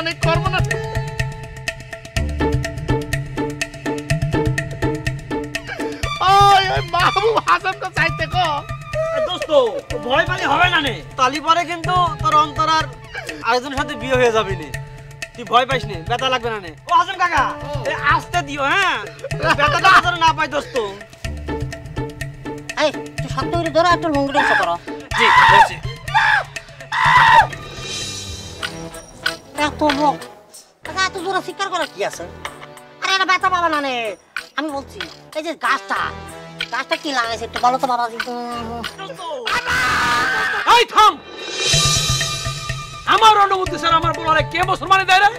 মানে করবো না। ওই মাহবুব হাসানকে চাইতে কো দোস্ত ভয় পালি হবে না নে, তালি পরে কিন্তু তোর অন্তরার আরেকজনের সাথে বিয়ে হয়ে যাবি নে, তুই ভয় পাইস নে, ব্যথা লাগবে না নে। ও হাসান কাকা আসতে দিও, হ্যাঁ ব্যথাটা যেন না পাই দোস্ত। এই তুই শক্ত করে ধরো, একটু লুঙ্গি ডান্স করো। জি বলছি। এত মুখ এত জোরে শিকার করে কি আছে? আরে এটা ব্যথা পাবা না নে, আমি বলছি এই যে গাছটা কি লাগাইছে একটু বলো তো বাবা। এই থাম, আমার অনুমতি স্যার আমার বলারে কে মুসলমানে দেয় রে?